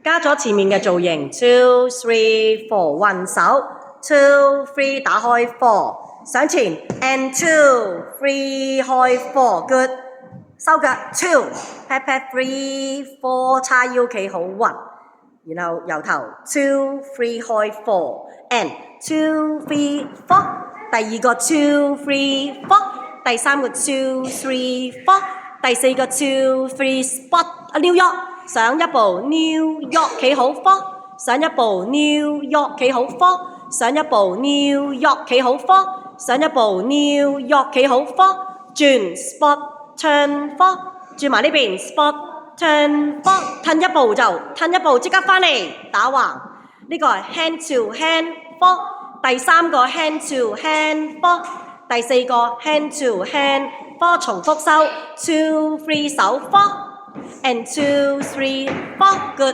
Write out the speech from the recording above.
加咗前面嘅造型 ，2 3 4，運手 ，2 3打開 4，上前 and 2 3開 4，good， 收腳 2 pat pat 3 4叉腰企好穩，然後由頭 2 3開 4 and 2 3 4， 第二個 2 3 4， 第三個 2 3 4， 第四個 2 3 spot New York。上一步 New York 企好 4， 上一步 New York 企好 4， 上一步 New York 企好 4， 上一步 New York 企好 4， 轉 spot turn 4， 轉埋呢邊 spot turn 4， 褪一步就褪一步即刻返嚟打橫，呢個係 hand to hand 4， 第三個 hand to hand 4， 第四個 hand to hand 4， 重複收 2 3手4。And 2 3 4 good。